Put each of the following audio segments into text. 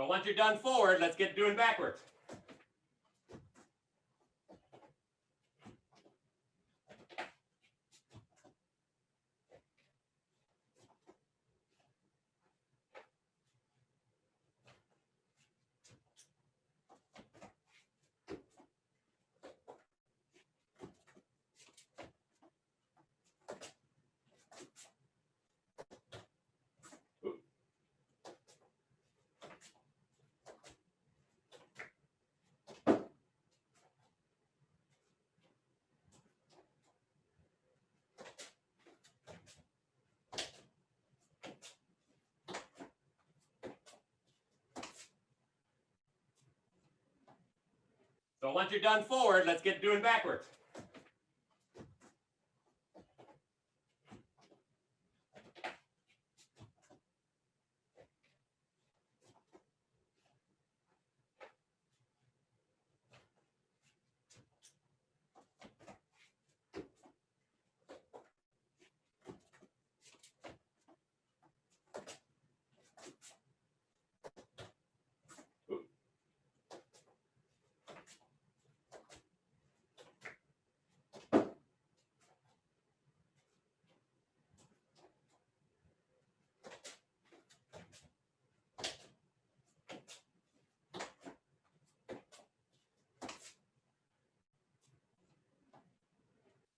So once you're done forward, let's get doing backwards. So once you're done forward, let's get doing backwards.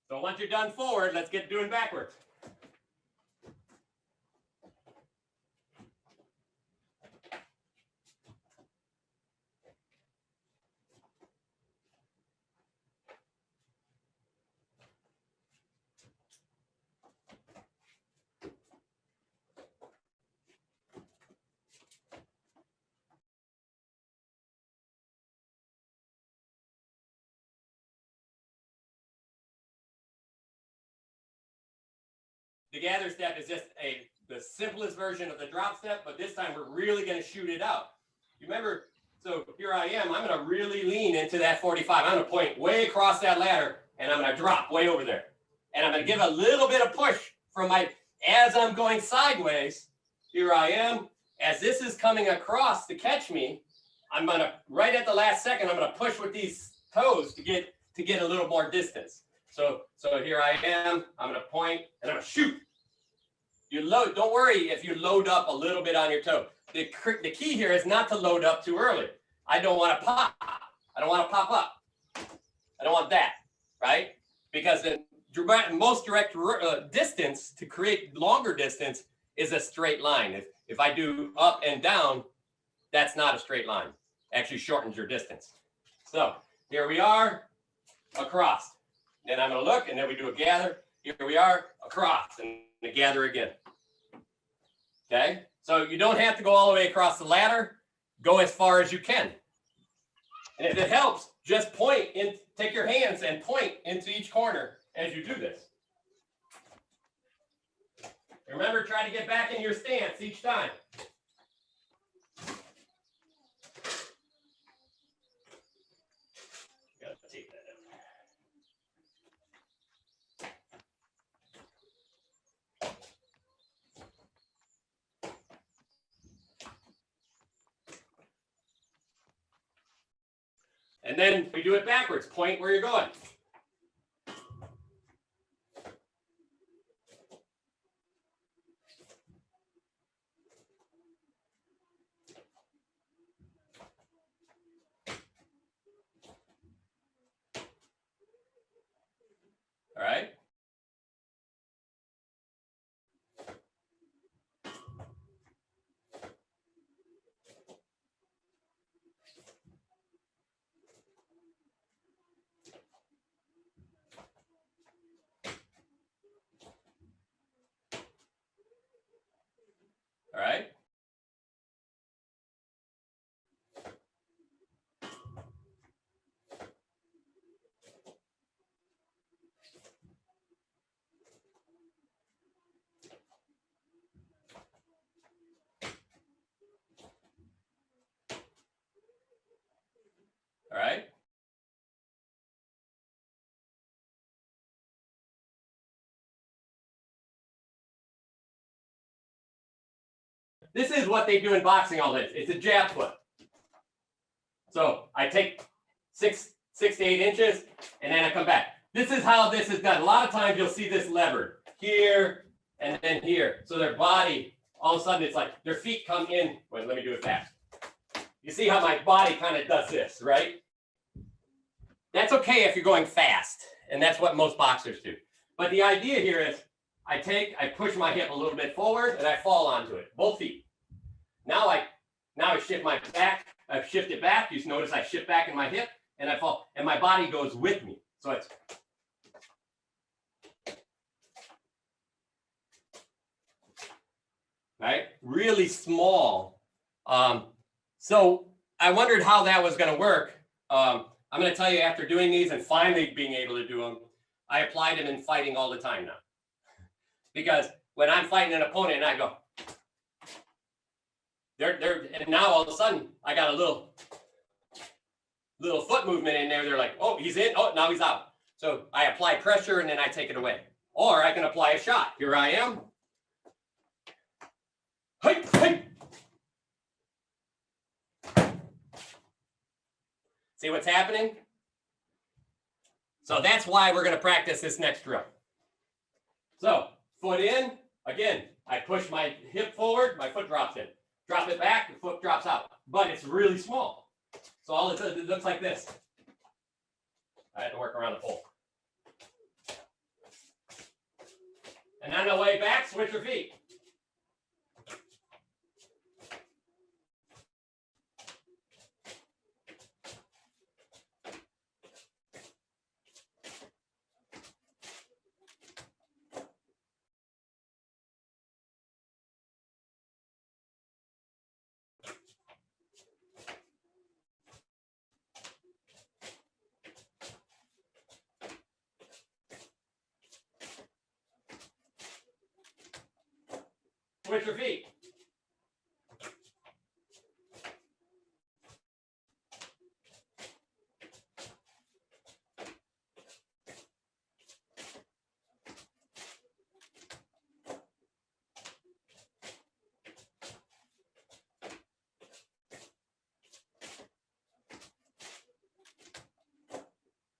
So once you're done forward, let's get doing backwards. The gather step is just the simplest version of the drop step, but this time we're really going to shoot it out. You remember, so here I am, I'm going to really lean into that 45. I'm going to point way across that ladder, and I'm going to drop way over there. And I'm going to give a little bit of push from as I'm going sideways, here I am. As this is coming across to catch me, I'm going to, right at the last second, I'm going to push with these toes to get a little more distance. So here I am, I'm going to point, and I'm going to shoot. You load, don't worry if you load up a little bit on your toe. The key here is not to load up too early. I don't want to pop. I don't want to pop up. I don't want that, right? Because the most direct distance to create longer distance is a straight line. If I do up and down, that's not a straight line. It actually shortens your distance. So here we are, across. Then I'm going to look, and then we do a gather. Here we are, across, and a gather again. Okay? So you don't have to go all the way across the ladder. Go as far as you can. And if it helps, just point in, take your hands and point into each corner as you do this. Remember, try to get back in your stance each time. Gotta take that out. And then we do it backwards. Point where you're going. All right. All right. All right. This is what they do in boxing all day. It's a jab foot. So I take 6 to 8 inches, and then I come back. This is how this is done. A lot of times you'll see this levered here and then here. So their body, all of a sudden, it's like their feet come in. Wait, let me do it fast. You see how my body kind of does this, right? That's okay if you're going fast, and that's what most boxers do. But the idea here is I push my hip a little bit forward, and I fall onto it, both feet. Now I shift my back. I've shifted back. You notice I shift back in my hip, and I fall, and my body goes with me. So it's right, really small. So I wondered how that was going to work. I'm going to tell you, after doing these and finally being able to do them, I applied them in fighting all the time now. Because when I'm fighting an opponent and I go, and now all of a sudden I got a little foot movement in there. They're like, oh, he's in. Oh, now he's out. So I apply pressure and then I take it away. Or I can apply a shot. Here I am. Hey, hey. See what's happening? So that's why we're going to practice this next drill. So foot in, again, I push my hip forward, my foot drops in. Drop it back, the foot drops out. But it's really small. So all it does, it looks like this. I had to work around the pole. And on the way back, switch your feet. Switch your feet.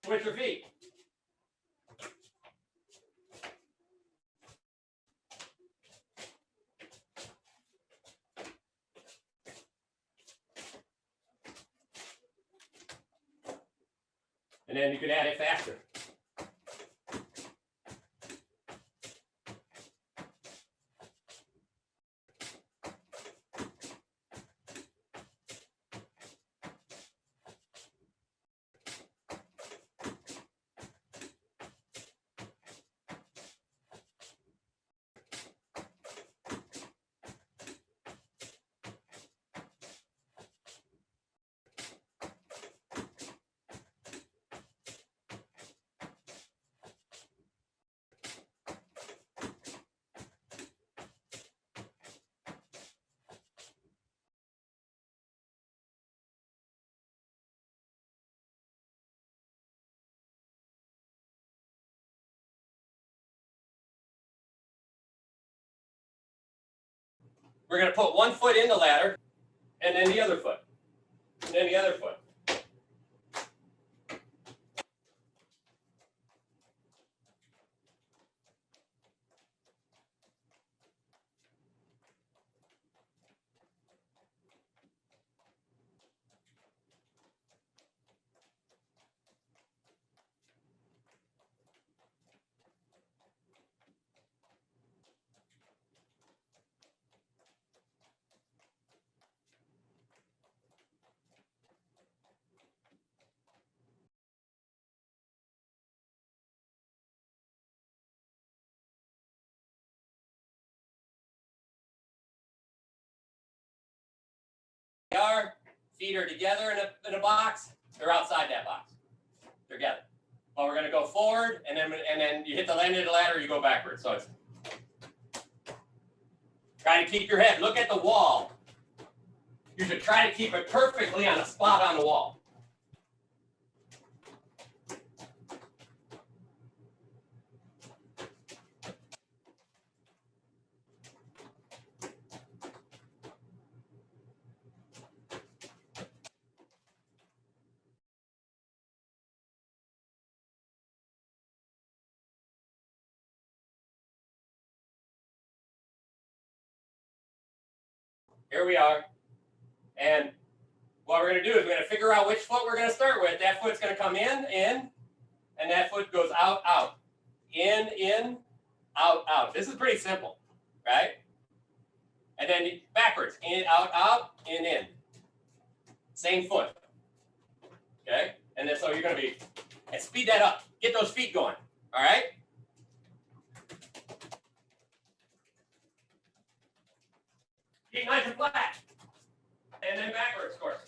Switch your feet. And then you can add it faster. We're going to put one foot in the ladder, and then the other foot, and then the other foot. Feet are together in a box. They're outside that box. Together. But we're going to go forward, and then you hit the end of the ladder, you go backwards. So it's try to keep your head. Look at the wall. You should try to keep it perfectly on a spot on the wall. Here we are. And what we're going to do is we're going to figure out which foot we're going to start with. That foot's going to come in, and that foot goes out, out. In, out, out. This is pretty simple, right? And then backwards, in, out, in. Same foot, okay? And then so you're going to be, and speed that up. Get those feet going, all right? Keep nice and flat. And then backwards, of course.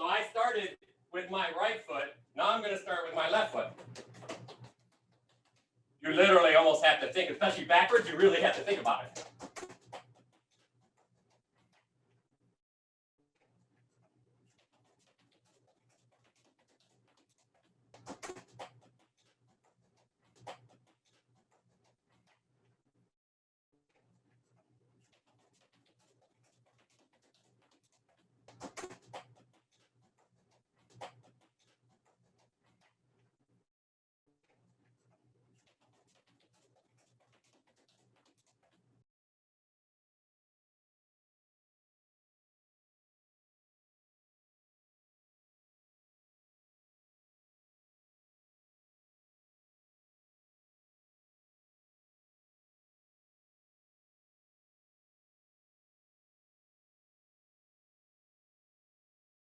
So I started with my right foot. Now I'm going to start with my left foot. You literally almost have to think, especially backwards, you really have to think about it.